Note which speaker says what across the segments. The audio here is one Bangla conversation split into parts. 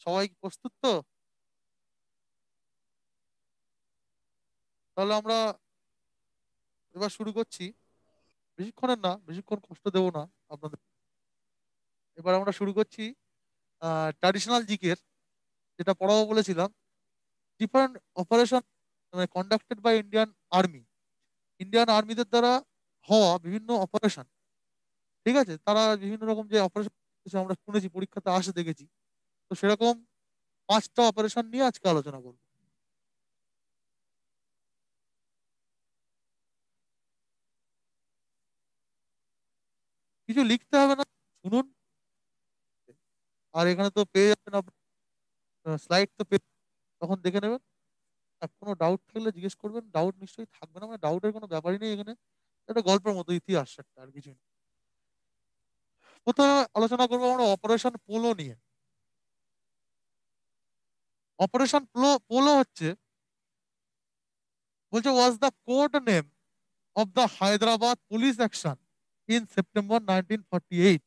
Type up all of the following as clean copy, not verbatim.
Speaker 1: সবাই কি প্রস্তুত তো? তাহলে আমরা এবার শুরু করছি। বেশিক্ষণের না, বেশিক্ষণ কষ্ট দেবো না আপনাদের। এবার আমরা শুরু করছি ট্র্যাডিশনাল জিকের, যেটা পড়াবো বলেছিলাম। ডিফারেন্ট অপারেশন মানে conducted by Indian army, Indian আর্মিদের দ্বারা হওয়া বিভিন্ন অপারেশন। ঠিক আছে, তারা বিভিন্ন রকম যে অপারেশন আমরা শুনেছি, পরীক্ষাতে আসে দেখেছি। তো সেরকম 5টা অপারেশন নিয়ে আজকে আলোচনা করবো। কিছু লিখতে হবে না, শুনুন। আর এখানে তো পেয়ে যাবেন আপনার স্লাইড তো পেয়ে, তখন দেখে নেবেন। আর কোনো ডাউট থাকলে জিজ্ঞেস করবেন, ডাউট নিশ্চয়ই থাকবে না, মানে ডাউটের কোনো ব্যাপারই নেই এখানে। একটা গল্পের মতো, ইতিহাস একটা, আর কিছু না। প্রথমে আলোচনা করবো আমরা অপারেশন পোলো নিয়ে। অপারেশন পোলো পোলো হচ্ছে, বলছে was the code name of the Hyderabad police action in September 1948।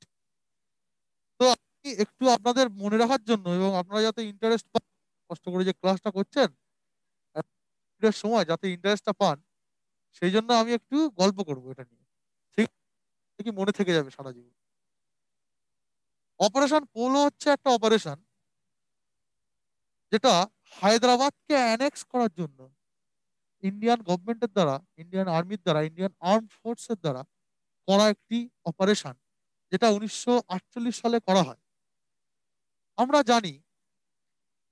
Speaker 1: তো আমি একটু আপনাদের মনে রাখার জন্য, এবং আপনারা যাতে ইন্টারেস্ট পান, কষ্ট করে যে ক্লাসটা করছেন এর সময় যাতে ইন্টারেস্টটা পান, সেই জন্য আমি একটু গল্প করবো এটা নিয়ে। ঠিক আছে? কি মনে থেকে যাবে সারা জীবন। অপারেশন পোলো হচ্ছে একটা অপারেশন যেটা হায়দ্রাবাদকে অ্যানেক্স করার জন্য ইন্ডিয়ান গভর্নমেন্টের দ্বারা, ইন্ডিয়ান আর্মির দ্বারা, ইন্ডিয়ান আর্ম ফোর্সের দ্বারা করা একটি অপারেশন, যেটা 1948 সালে করা হয়। আমরা জানি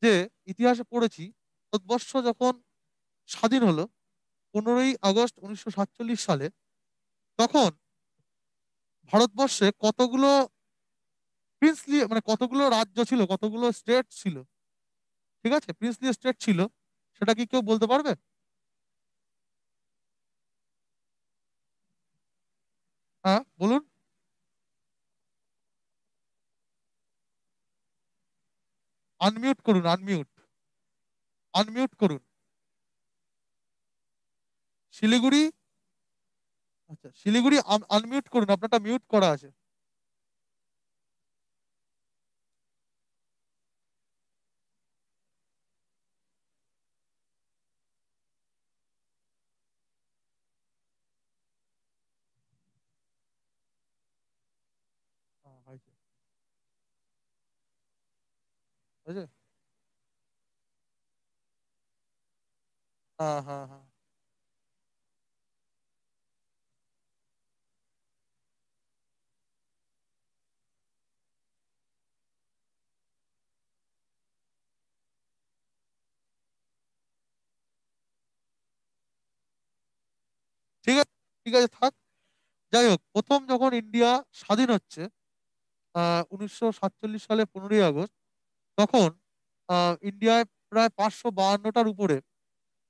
Speaker 1: যে, ইতিহাসে পড়েছি, ভারতবর্ষ যখন স্বাধীন হলো 15ই আগস্ট 1947 সালে, তখন ভারতবর্ষে কতগুলো প্রিন্সলি মানে কতগুলো রাজ্য ছিল, কতগুলো স্টেট ছিল। ঠিক আছে, প্রিন্সলি স্টেট ছিল, সেটা কি কেউ বলতে পারবে? হ্যাঁ বলুন। আনমিউট করুন, আনমিউট, আনমিউট করুন। শিলিগুড়ি। আচ্ছা, শিলিগুড়ি আনমিউট করুন, আপনারটা মিউট করা আছে। হ্যাঁ, হয়েছে, হয়েছে। হ্যাঁ, হ্যাঁ, হ্যাঁ। ঠিক আছে, ঠিক আছে, থাক। যাই হোক, প্রথম যখন ইন্ডিয়া স্বাধীন হচ্ছে 1947 সালে 15ই আগস্ট, তখন ইন্ডিয়ায় প্রায় 552টার উপরে,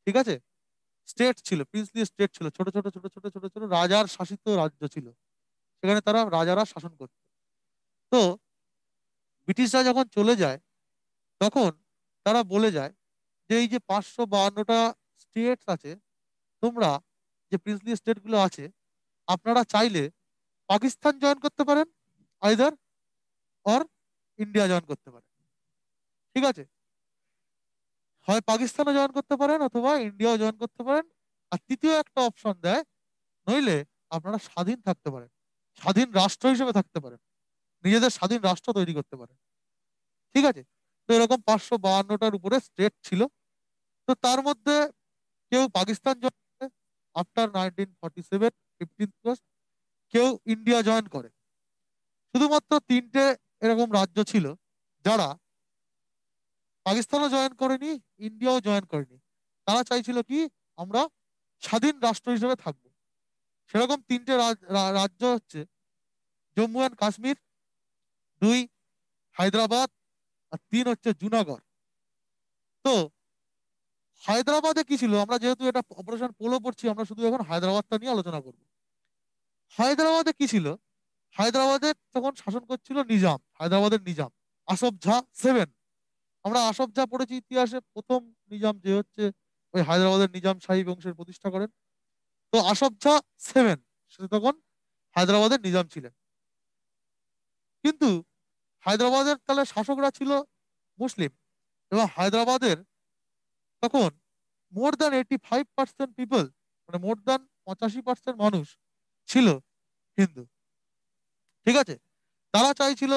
Speaker 1: ঠিক আছে, স্টেট ছিল, প্রিন্সলি স্টেট ছিল, ছোট ছোট ছোট ছোট ছোট ছোট রাজার শাসিত রাজ্য ছিল। সেখানে তারা রাজারা শাসন করত। তো ব্রিটিশরা যখন চলে যায়, তখন তারা বলে যায় যে এই যে 552টা স্টেট আছে, তোমরা যে প্রিন্সলি স্টেট গুলো আছে, আপনারা চাইলে পাকিস্তান জয়েন করতে পারেন, আইদার অর ইন্ডিয়া জয়েন করতে পারেন। ঠিক আছে, হয় পাকিস্তানও জয়েন করতে পারেন অথবা ইন্ডিয়াও জয়েন করতে পারেন। আর তৃতীয় একটা অপশন দেয়, নইলে আপনারা স্বাধীন থাকতে পারেন, স্বাধীন রাষ্ট্র হিসেবে থাকতে পারেন, নিজেদের স্বাধীন রাষ্ট্র তৈরি করতে পারেন। ঠিক আছে, তো এরকম 552টার উপরে স্টেট ছিল। তো তার মধ্যে কেউ পাকিস্তান জয়েন করে আফটার 1947, 15 আগস্ট, কেউ ইন্ডিয়া জয়েন করে। শুধুমাত্র তিনটে এরকম রাজ্য ছিল যারা পাকিস্তানও জয়েন করেনি, ইন্ডিয়াও জয়েন করেনি। তারা চাইছিল কি, আমরা স্বাধীন রাষ্ট্র হিসেবে থাকবো। সেরকম তিনটে রাজ্য হচ্ছে, জম্মু অ্যান্ড কাশ্মীর, দুই হায়দ্রাবাদ, আর তিন হচ্ছে জুনাগড়। তো হায়দ্রাবাদে কি ছিল, আমরা যেহেতু এটা অপারেশন পোলো পড়ছি, আমরা শুধু এখন হায়দ্রাবাদটা নিয়ে আলোচনা করব। হায়দ্রাবাদে কি ছিল, হায়দ্রাবাদে তখন শাসন করছিল নিজাম, হায়দ্রাবাদের নিজাম আসফ ঝা সেভেন। আমরা আসফ ঝা পড়েছি ইতিহাসে, প্রথম নিজাম যে হচ্ছে ওই হায়দ্রাবাদের নিজাম শাহী বংশের প্রতিষ্ঠা করেন। তো আসফ ঝা সেভেন, সে তখন হায়দ্রাবাদের নিজাম ছিলেন। কিন্তু হায়দ্রাবাদের তাহলে শাসকরা ছিল মুসলিম। এবং হায়দ্রাবাদের তখন মোর দ্যান 85% পিপল, মানে মোর দ্যান 85% মানুষ ছিল হিন্দু। ঠিক আছে, তারা চাইছিল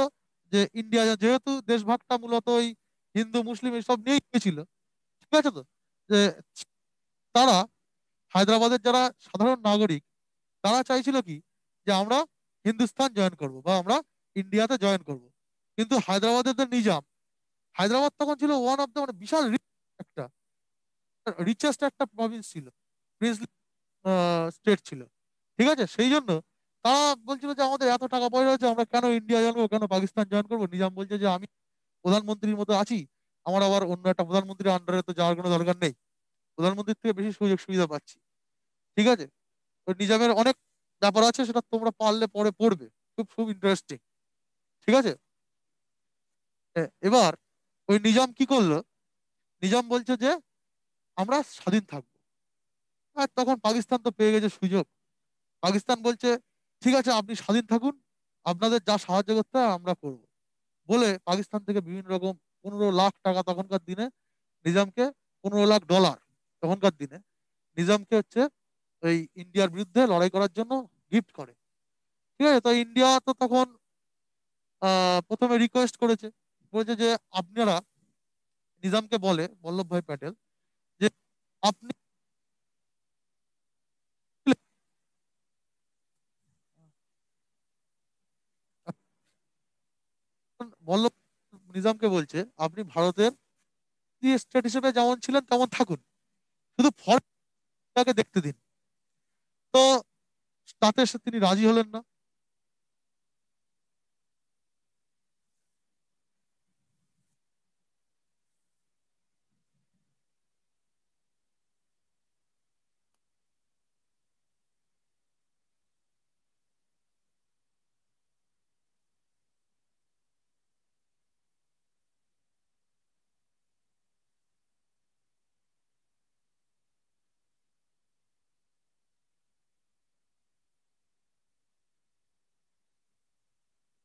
Speaker 1: যে ইন্ডিয়া, যেহেতু দেশভাগটা মূলত ওই হিন্দু মুসলিম এসব নিয়েই হয়েছিল, ঠিক আছে, তো যে তারা, হায়দ্রাবাদের যারা সাধারণ নাগরিক, তারা চাইছিল কি, যে আমরা হিন্দুস্তান জয়েন করব বা আমরা ইন্ডিয়াতে জয়েন করব। কিন্তু হায়দ্রাবাদের যে নিজাম, হায়দ্রাবাদ তখন ছিল ওয়ান অফ দ্য, মানে বিশাল একটা রিচেস্ট একটা প্রভিন্স ছিল, প্রিন্সলি স্টেট ছিল। ঠিক আছে, সেই জন্য তারা বলছিল যে আমাদের এত টাকা পয়সা আছে, আমরা কেন ইন্ডিয়া জয়েন করবো, কেন পাকিস্তান জয়েন করবো। নিজাম বলছে যে আমি প্রধানমন্ত্রীর মতো আছি, আমার আবার অন্য একটা প্রধানমন্ত্রীর আন্ডারে তো যাওয়ার কোনো দরকার নেই, প্রধানমন্ত্রীর থেকে বেশি সুযোগ সুবিধা পাচ্ছি। ঠিক আছে, ওই নিজামের অনেক ব্যাপার আছে, সেটা তোমরা পারলে পরে পড়বে, খুব খুব ইন্টারেস্টিং। ঠিক আছে, এবার ওই নিজাম কি করলো, নিজাম বলছে যে আমরা স্বাধীন থাকবো। আর তখন পাকিস্তান তো পেয়ে গেছে সুযোগ। পাকিস্তান বলছে ঠিক আছে, আপনি স্বাধীন থাকুন, আপনাদের যা সাহায্য করতে হয় আমরা করব। বলে পাকিস্তান থেকে বিভিন্ন রকম 15 লাখ টাকা তখনকার দিনে নিজামকে, 15 লাখ ডলার তখনকার দিনে নিজামকে হচ্ছে এই ইন্ডিয়ার বিরুদ্ধে লড়াই করার জন্য গিফট করে। ঠিক আছে, তো ইন্ডিয়া তো তখন প্রথমে রিকোয়েস্ট করেছে, বলছে যে আপনারা, নিজামকে বলে বল্লভভাই প্যাটেল, যে আপনি, বল্লভ নিজামকে বলছে আপনি ভারতের স্টেট হিসেবে যেমন ছিলেন তেমন থাকুন, শুধু ফরেনটাকে দেখতে দিন। তো তাতে তিনি রাজি হলেন না।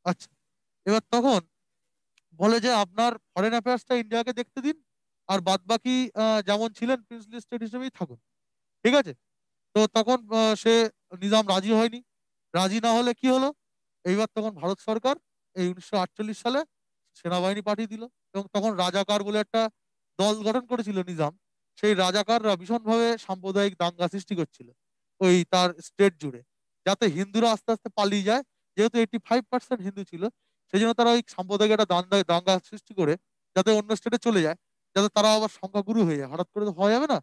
Speaker 1: আচ্ছা, এবার তখন বলে যে আপনার ফরেন অ্যাফেয়ার্সটা ইন্ডিয়াকে দেখতে দিন, আর বাদ বাকি যেমন ছিলেন প্রিন্সলি স্টেট হিসেবেই থাকুন। ঠিক আছে, তো তখন সে নিজাম রাজি হয়নি। রাজি না হলে কি হলো, এইবার তখন ভারত সরকার এই 1948 সালে সেনাবাহিনী পাঠিয়ে দিল। এবং তখন রাজাকার বলে একটা দল গঠন করেছিল নিজাম। সেই রাজাকাররা ভীষণভাবে সাম্প্রদায়িক দাঙ্গা সৃষ্টি করছিল ওই তার স্টেট জুড়ে, যাতে হিন্দুরা আস্তে আস্তে পালিয়ে যায়। যেহেতু 85% হিন্দু ছিল, সেই জন্য তারা ওই সাম্প্রদায়িক একটা দাঙ্গা দাঙ্গা সৃষ্টি করে যাতে অন্য স্টেটে চলে যায়, যাতে তারা আবার সংখ্যাগুরু হয়ে যায়, হঠাৎ করে তো হওয়া যাবে না।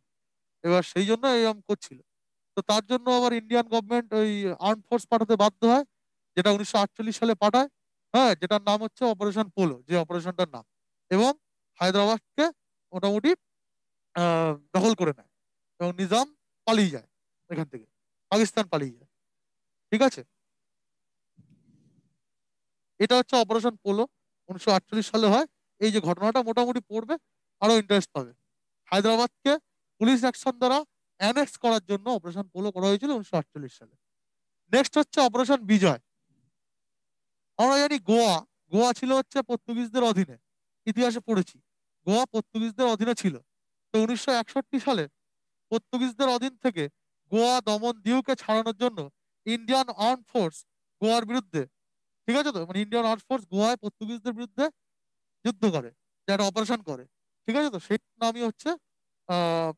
Speaker 1: এবার সেই জন্য এরকম করছিল। তো তার জন্য আবার ইন্ডিয়ান গভর্নমেন্ট ওই আর্ম ফোর্স পাঠাতে বাধ্য হয়, যেটা 1948 সালে পাঠায়। হ্যাঁ, যেটার নাম হচ্ছে অপারেশন পোলো, যে অপারেশনটার নাম। এবং হায়দ্রাবাদকে মোটামুটি দখল করে নেয়, এবং নিজাম পালিয়ে যায় এখান থেকে, পাকিস্তান পালিয়ে যায়। ঠিক আছে, এটা হচ্ছে অপারেশন পোলো, 1948 সালে হয়। এই যে ঘটনাটা মোটামুটি পড়বে, আরো ইন্টারেস্ট পাবে। হায়দ্রাবাদকে পুলিশ অ্যাকশন দ্বারা অ্যানেক্স করার জন্য অপারেশন পোলো করা হয়েছিল 1948 সালে। নেক্সট হচ্ছে অপারেশন বিজয়। আমরা জানি গোয়া, গোয়া ছিল হচ্ছে পর্তুগিজদের অধীনে, ইতিহাসে পড়েছি গোয়া পর্তুগিজদের অধীনে ছিল। তো 1961 সালে পর্তুগিজদের অধীন থেকে গোয়া দমন দিউকে ছাড়ানোর জন্য ইন্ডিয়ান আর্ম ফোর্স গোয়ার বিরুদ্ধে, ঠিক আছে, তো মানে ইন্ডিয়ান আর্ম ফোর্স গোয়ায় পর্তুগিজদের বিরুদ্ধে যুদ্ধ করে, যে একটা অপারেশন করে। ঠিক আছে, তো সেই নামই হচ্ছে আহ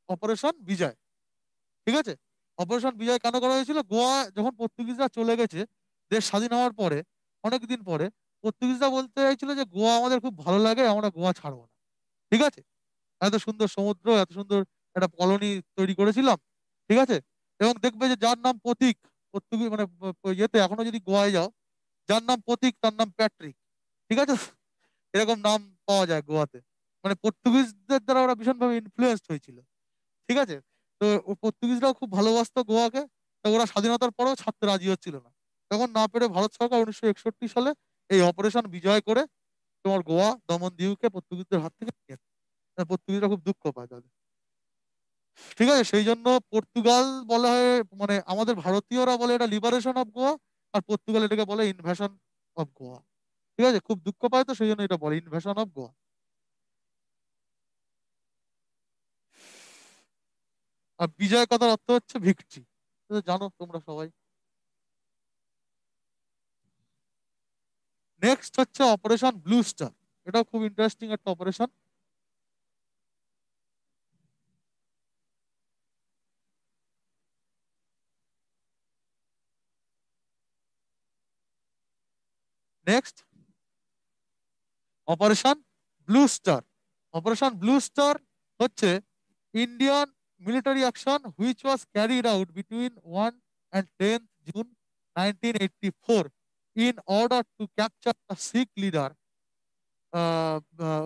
Speaker 1: অপারেশন বিজয়। ঠিক আছে, অপারেশন বিজয় কেন করা হয়েছিল, গোয়া যখন পর্তুগিজরা চলে গেছে দেশ স্বাধীন হওয়ার পরে, অনেকদিন পরে পর্তুগিজরা বলতে চাইছিল যে গোয়া আমাদের খুব ভালো লাগে, আমরা গোয়া ছাড়বো না। ঠিক আছে, এত সুন্দর সমুদ্র, এত সুন্দর একটা কলোনি তৈরি করেছিলাম। ঠিক আছে, এবং দেখবে যে যার নাম প্রতীক, পর্তুগিজ মানে ইয়েতে এখনো যদি গোয়ায় যাও, যার নাম প্রতীক তার নাম প্যাট্রিক। ঠিক আছে, এরকম নাম পাওয়া যায় গোয়াতে, মানে পর্তুগিজদের দ্বারা ওরা ভীষণভাবে ইনফ্লুয়েন্সড হয়েছিল। ঠিক আছে, তো ও পর্তুগিজরাও খুব ভালোবাসতো গোয়াকে। তো ওরা স্বাধীনতার পরেও ছাড়তে রাজি হচ্ছিল না। তখন না পেরে ভারত সরকার 1961 সালে এই অপারেশন বিজয় করে তোমার গোয়া দমন দিউকে পর্তুগিজদের হাত থেকে নিয়ে আসে। পর্তুগিজরা খুব দুঃখ পায় তাদের। ঠিক আছে, সেই জন্য পর্তুগাল বলা হয়, মানে আমাদের ভারতীয়রা বলে এটা লিবারেশন অফ গোয়া, আর পর্তুগাল এটাকে বলে ইনভেশন অফ গোয়া। ঠিক আছে, খুব দুঃখ পায়, তো সেই জন্য এটা বলে ইনভেশন অফ গোয়া। আর বিজয় কথার অর্থ হচ্ছে ভিক্টরি, জানো তোমরা সবাই। নেক্সট হচ্ছে অপারেশন ব্লু স্টার। এটাও খুব ইন্টারেস্টিং একটা operation. Next operation blue star. Operation blue star হচ্ছে Indian military action which was carried out between 1 and 10 June 1984 in order to capture the Sikh leader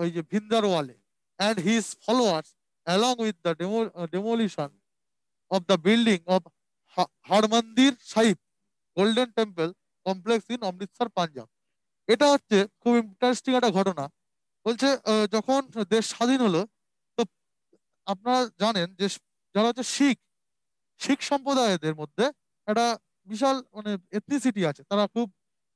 Speaker 1: ওই যে ভিন্দারওয়ালে and his followers along with the demolition of the building of Harmandir Sahib golden temple complex in Amritsar Punjab. এটা হচ্ছে খুব ইন্টারেস্টিং একটা ঘটনা। বলছে যখন দেশ স্বাধীন হলো, তো আপনারা জানেন যে যারা হচ্ছে শিখ, শিখ সম্প্রদায়দের মধ্যে একটা বিশাল মানে এথনিসিটি আছে, তারা খুব,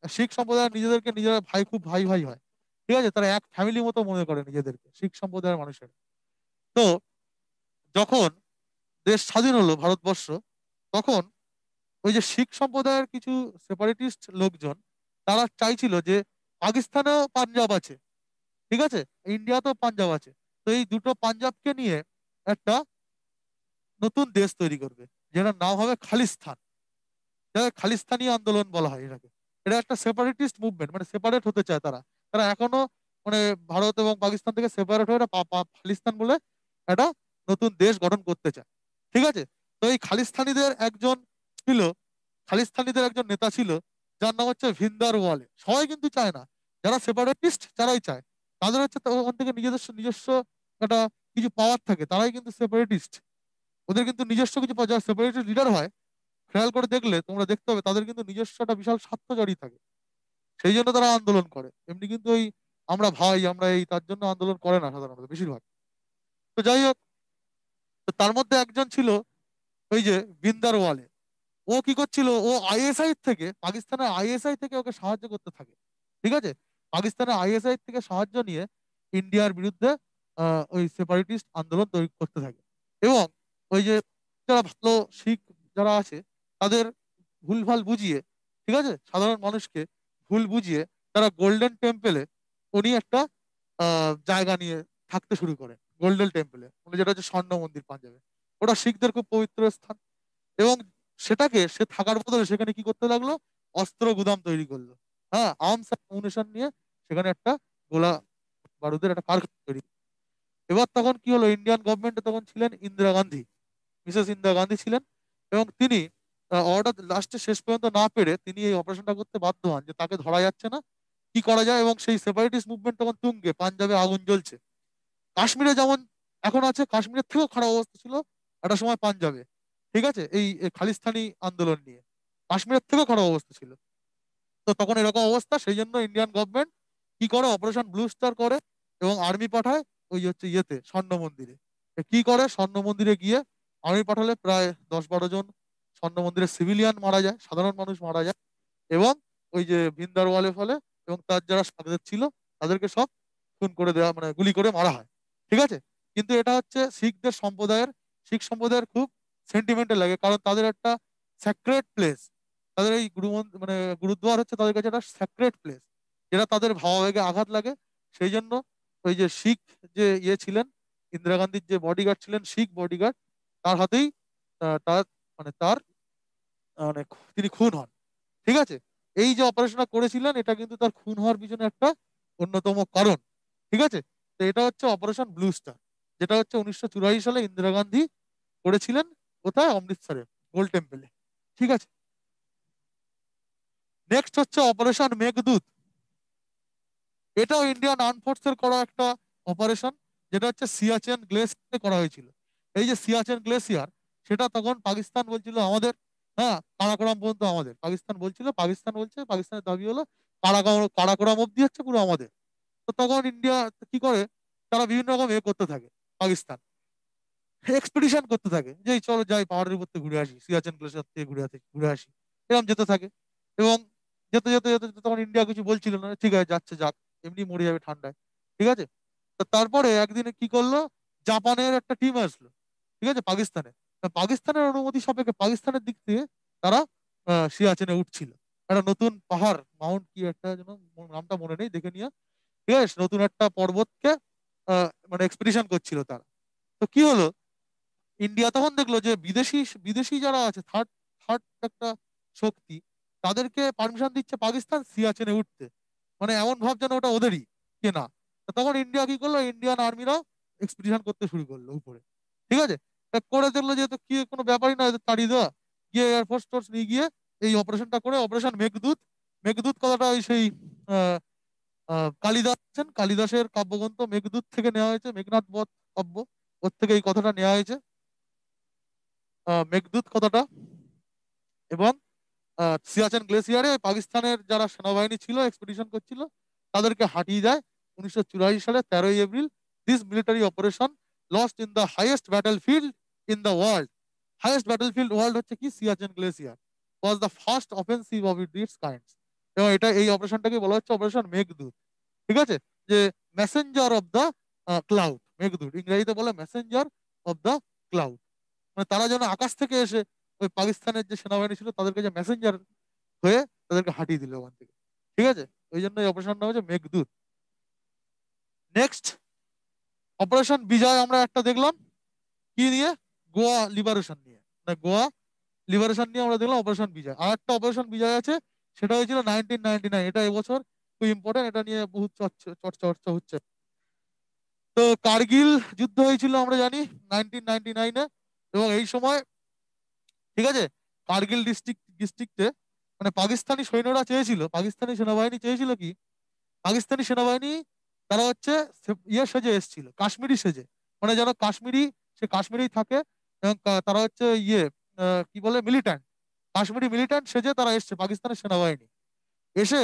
Speaker 1: শিখ সম্প্রদায় নিজেদেরকে নিজেরা ভাই, খুব ভাই ভাই হয়। ঠিক আছে, তারা এক ফ্যামিলি মতো মনে করে নিজেদেরকে, শিখ সম্প্রদায়ের মানুষের। তো যখন দেশ স্বাধীন হলো ভারতবর্ষ, তখন ওই যে শিখ সম্প্রদায়ের কিছু সেপারেটিস্ট লোকজন, তারা চাইছিল যে পাকিস্তানেও পাঞ্জাব আছে, ঠিক আছে, ইন্ডিয়াতেও পাঞ্জাব আছে, তো এই দুটো পাঞ্জাবকে নিয়ে একটা নতুন দেশ তৈরি করবে, যেটার নাম হবে খালিস্তান। যাকে খালিস্তানি আন্দোলন বলা হয় এটাকে। এটা একটা সেপারেটিস্ট মুভমেন্ট, মানে সেপারেট হতে চায় তারা। তারা এখনো মানে ভারত এবং পাকিস্তান থেকে সেপারেট হয়ে একটা খালিস্তান বলে একটা নতুন দেশ গঠন করতে চায়। ঠিক আছে, তো এই খালিস্তানিদের একজন ছিল, খালিস্তানিদের একজন নেতা ছিল, যার নাম হচ্ছে ভিন্দার ওয়ালে। সবাই কিন্তু চায় না, যারা সেপারেটিস্ট তারাই চায়, তাদের হচ্ছে তো ওখান থেকে নিজস্ব নিজস্ব একটা কিছু পাওয়ার থাকে, তারাই কিন্তু সেপারেটিস্ট। ওদের কিন্তু নিজস্ব কিছু যারা সেপারেটিস্ট লিডার হয়, খেয়াল করে দেখলে তোমরা দেখতে হবে তাদের কিন্তু নিজস্ব একটা বিশাল স্বার্থ জড়িয়ে থাকে। সেই জন্য তারা আন্দোলন করে, এমনি কিন্তু ওই আমরা ভাই আমরা এই তার জন্য আন্দোলন করে না সাধারণত বেশিরভাগ। তো যাই হোক, তো তার মধ্যে একজন ছিল ওই যে বিন্দার ওয়ালে। ও কি করছিল, ও আইএসআই থেকে, পাকিস্তানের আইএসআই থেকে ওকে সাহায্য করতে থাকে। ঠিক আছে, পাকিস্তানের আইএসআই থেকে সাহায্য নিয়ে ইন্ডিয়ার বিরুদ্ধে ওই সেপারেটিস্ট আন্দোলন তৈরি করতে থাকে। এবং ওই যে যারা ভালো শিখ যারা আছে, তাদের ভুলভাল বুঝিয়ে, ঠিক আছে, সাধারণ মানুষকে ভুল বুঝিয়ে তারা গোল্ডেন টেম্পলে উনি একটা জায়গা নিয়ে থাকতে শুরু করেন। গোল্ডেন টেম্পলে মানে যেটা হচ্ছে স্বর্ণ মন্দির পাঞ্জাবে, ওটা শিখদের খুব পবিত্র স্থান। এবং সেটাকে সে থাকার বদলে সেখানে কি করতে লাগলো, অস্ত্র গুদাম তৈরি করলো। হ্যাঁ, আর্মস অ্যামুনিশন নিয়ে সেখানে একটা গোলা বারুদের একটা কারখানা তৈরি। এবার তখন কি হলো, ইন্ডিয়ান গভর্নমেন্টে তখন ছিলেন ইন্দিরা গান্ধী, মিসেস ইন্দিরা গান্ধী ছিলেন। এবং তিনি অর্ডার লাস্টে শেষ পর্যন্ত না পেরে তিনি এই অপারেশনটা করতে বাধ্য হন, যে তাকে ধরা যাচ্ছে না, কি করা যায়। এবং সেই সেপারেটিস্ট মুভমেন্ট তখন তুঙ্গে, পাঞ্জাবে আগুন জ্বলছে। কাশ্মীরে যেমন এখন আছে, কাশ্মীরের থেকেও খারাপ অবস্থা ছিল একটা সময় পাঞ্জাবে। ঠিক আছে, এই খালিস্তানি আন্দোলন নিয়ে কাশ্মীরের থেকেও খারাপ অবস্থা ছিল। তো তখন এরকম অবস্থা, সেই জন্য ইন্ডিয়ান গভর্নমেন্ট কি করে, অপারেশন ব্লু স্টার করে এবং আর্মি পাঠায় ওই হচ্ছে ইয়েতে স্বর্ণ মন্দিরে। কি করে, স্বর্ণ মন্দিরে গিয়ে আর্মি পাঠালে প্রায় 10-12 জন স্বর্ণ মন্দিরের সিভিলিয়ান মারা যায়, সাধারণ মানুষ মারা যায়। এবং ওই যে ভিন্দারওয়ালে ফলে এবং তার যারা সাথে ছিল তাদেরকে সব খুন করে দেওয়া, মানে গুলি করে মারা হয়। ঠিক আছে, কিন্তু এটা হচ্ছে শিখদের সম্প্রদায়ের, শিখ সম্প্রদায়ের খুব সেন্টিমেন্টাল লাগে, কারণ তাদের একটা স্যাক্রেড প্লেস, তাদের এই মানে গুরুদ্বার হচ্ছে তাদের কাছে একটা স্যাক্রেড প্লেস, যেটা তাদের ভাবাবেগে আঘাত লাগে। সেই জন্য ওই যে শিখ যে ইয়ে ছিলেন, ইন্দিরা গান্ধীর যে বডিগার্ড ছিলেন, শিখ বডিগার্ড, তার হাতেই তার মানে তার মানে তিনি খুন হন। ঠিক আছে, এই যে অপারেশনটা করেছিলেন এটা কিন্তু তার খুন হওয়ার পিছনে একটা অন্যতম কারণ। ঠিক আছে, তো এটা হচ্ছে অপারেশন ব্লু স্টার, যেটা হচ্ছে 1984 সালে ইন্দিরা গান্ধী করেছিলেন। কোথায়, অমৃতসরে গোল্ড টেম্পলে। ঠিক আছে, নেক্সট হচ্ছে অপারেশন মেঘদূত। এটাও ইন্ডিয়ান আর্ম ফোর্সের করা একটা অপারেশন, যেটা হচ্ছে সিয়াচেন গ্লেসিয়ারে করা হয়েছিল। এই যে সিয়াচেন গ্লেসিয়ার, সেটা তখন পাকিস্তান বলছিল আমাদের, হ্যাঁ, কারাকোরাম পর্যন্ত আমাদের, পাকিস্তান বলছিল, পাকিস্তান বলছে, পাকিস্তানের দাবি হলো কারাকোরাম অব্দি হচ্ছে পুরো আমাদের। তো তখন ইন্ডিয়া কি করে, তারা বিভিন্ন রকম করতে থাকে, পাকিস্তান এক্সপিডিশন করতে থাকে, যে চলো যাই পাহাড়ের উপর থেকে ঘুরে আসি, সিয়াচেন গ্লেসিয়ার থেকে ঘুরে আসি, এরকম যেতে থাকে। এবং যেতে যেতে যেতে যেতে তখন ইন্ডিয়া কিছু বলছিল না, ঠিক আছে যাচ্ছে যাক, এমনি মরে যাবে ঠান্ডায়, ঠিক আছে। তো তারপরে একদিনে কি করলো, জাপানের একটা টিম আসলো, ঠিক আছে, পাকিস্তানে। পাকিস্তানের অনুমতি সাপেক্ষে পাকিস্তানের দিক থেকে তারা সিয়াচেনে উঠছিল। একটা নতুন পাহাড়, মাউন্ট কি একটা যেন, নামটা মনে নেই, দেখে নিয়ে, ঠিক আছে, নতুন একটা পর্বতকে মানে এক্সপিডিশন করছিল তারা। তো কি হলো, ইন্ডিয়া তখন দেখলো যে বিদেশি বিদেশি যারা আছে, থার্ড থার্ড একটা শক্তি, তাদেরকে পারমিশন দিচ্ছে পাকিস্তান সিয়াচেনে উঠতে, মানে এমন ভাব যেন ওটা ওদেরই কেনা। তো তখন ইন্ডিয়া কি করলো, ইন্ডিয়ান আর্মিরাও এক্সপিডিশন করতে শুরু করলো উপরে, ঠিক আছে। তা করে দেখলো যে তো কি কোনো ব্যাপারই না, এদের তাড়িয়ে দেওয়া, গিয়ে এয়ারফোর্স টোর্স নিয়ে গিয়ে এই অপারেশনটা করে, অপারেশন মেঘদূত। মেঘদূত কথাটা ওই সেই আহ কালিদাস আছেন, কালিদাসের কাব্যগ্রন্থ মেঘদূত থেকে নেওয়া হয়েছে, মেঘনাদ বধ কাব্য, ওর থেকে এই কথাটা নেওয়া হয়েছে, মেঘদূত কথাটা। এবং সিয়াচেন গ্লেসিয়ারে পাকিস্তানের যারা সেনাবাহিনী ছিল এক্সপিডিশন করছিল, তাদেরকে হাঁটিয়ে যায় 1984 সালে 13ই April. This military operation lost in the highest battle field in the world. Highest battle field world হচ্ছে কি, Siachen glacier was the first offensive of its kinds. এবং এটা এই অপারেশনটাকে বলা হচ্ছে অপারেশন মেঘদূত, ঠিক আছে। যে messenger of the cloud, Meghdoot ইংরেজিতে বলে মেসেঞ্জার অফ দ্য ক্লাউড, মানে তারা যেন আকাশ থেকে এসে ওই পাকিস্তানের যে সেনাবাহিনী ছিল তাদেরকে যে মেসেঞ্জার হয়ে তাদেরকে হাঁটিয়ে দিল ওখান থেকে, ঠিক আছে। ওই জন্য এই অপারেশন নাম হচ্ছে মেঘদূত। নেক্সট অপারেশন বিজয় আমরা একটা দেখলাম, কি নিয়ে, গোয়া লিবারেশন নিয়ে, না গোয়া লিবারেশন নিয়ে আমরা দেখলাম অপারেশন বিজয়। আর একটা অপারেশন বিজয় আছে, সেটা হয়েছিল 1999, এটা এবছর খুব ইম্পর্টেন্ট, এটা নিয়ে বহু চর্চা চর্চা চর্চা হচ্ছে। তো কার্গিল যুদ্ধ হয়েছিল আমরা জানি 1999-এ। এবং এই সময়, ঠিক আছে, কার্গিল ডিস্ট্রিক্টে মানে পাকিস্তানি সৈন্যরা চেয়েছিল, পাকিস্তানি সেনাবাহিনী চেয়েছিল কি, পাকিস্তানি সেনাবাহিনী তারা হচ্ছে ইয়ে সেজে এসেছিল, কাশ্মীরি সেজে, মানে যেন কাশ্মীরি, সে কাশ্মীরেই থাকে। এবং তারা হচ্ছে ইয়ে কি বলে, মিলিট্যান্ট, কাশ্মীরি মিলিট্যান্ট সেজে তারা এসছে পাকিস্তানের সেনাবাহিনী। এসে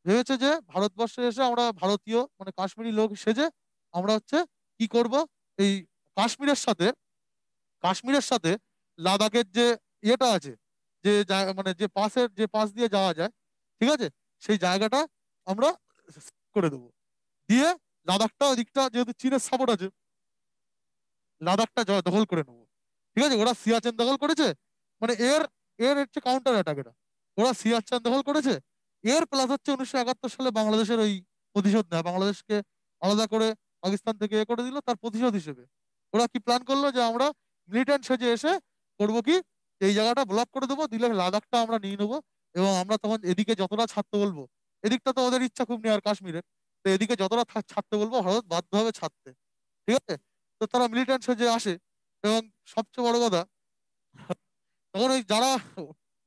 Speaker 1: ভেবেছে যে ভারতবর্ষে এসে আমরা ভারতীয় মানে কাশ্মীরি লোক সেজে আমরা হচ্ছে কি করব, এই কাশ্মীরের সাথে, কাশ্মীরের সাথে লাদাখের যে ইয়েটা আছে, যে মানে যে পাশের যে পাশ দিয়ে যাওয়া যায়, ঠিক আছে, সেই জায়গাটা আমরা করে দেবো, দিয়ে লাদাখটা ওদিকটা যেহেতু চীনের সাপোর্ট আছে, লাদাখটা দখল করে নেবো, ঠিক আছে। ওরা সিয়াচেন দখল করেছে, মানে এর এর হচ্ছে কাউন্টার অ্যাটাক এটা, ওরা সিয়াচেন দখল করেছে, এর প্লাস হচ্ছে 1971 সালে বাংলাদেশের ওই প্রতিশোধ নেয়, বাংলাদেশকে আলাদা করে পাকিস্তান থেকে এ করে দিল, তার প্রতিশোধ হিসেবে ওরা কি প্ল্যান করলো, যে আমরা মিলিটেন্ট সেজে এসে করবো কি, এই জায়গাটা ব্লক করে দেবো, দিলে লাদাখটা আমরা নিয়ে নেবো। এবং আমরা তখন এদিকে যতটা ছাড়তে বলবো, এদিকটা তো ওদের ইচ্ছা খুব নেই কাশ্মীরের, তো এদিকে যতটা ছাড়তে বলবো ভারত বাধ্য হবে ছাড়তে, ঠিক আছে। তো তারা মিলিটেন্ট সেজে আসে। এবং সবচেয়ে বড় কথা, তখন ওই যারা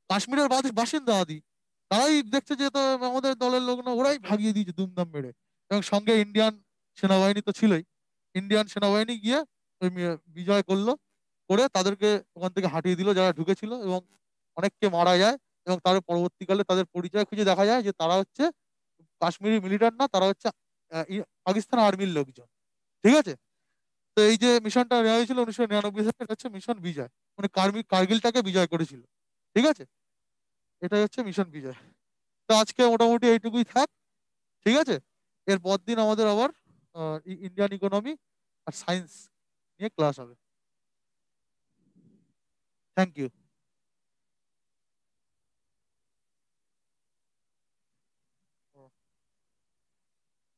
Speaker 1: কাশ্মীরের বাসিন্দা আদি, তারাই দেখছে যে তো আমাদের দলের লোক না, ওরাই ভাগিয়ে দিয়েছে দুমদাম মেরে। এবং সঙ্গে ইন্ডিয়ান সেনাবাহিনী তো ছিলই, ইন্ডিয়ান সেনাবাহিনী গিয়ে ওই বিজয় করলো, করে তাদেরকে ওখান থেকে হাঁটিয়ে দিল যারা ঢুকেছিল, এবং অনেককে মারা যায়। এবং তার পরবর্তীকালে তাদের পরিচয় খুঁজে দেখা যায় যে তারা হচ্ছে কাশ্মীরি মিলিটার না, তারা হচ্ছে পাকিস্তান আর্মির লোকজন, ঠিক আছে। তো এই যে মিশনটা নেওয়া হয়েছিল 1999 সালে, এটা হচ্ছে মিশন বিজয়, মানে কার্গিলটাকে বিজয় করেছিল, ঠিক আছে। এটাই হচ্ছে মিশন বিজয়। তো আজকে মোটামুটি এইটুকুই থাক, ঠিক আছে। এর পর দিন আমাদের আবার ইন্ডিয়ান ইকোনমি আর সায়েন্স নিয়ে ক্লাস হবে। Thank you.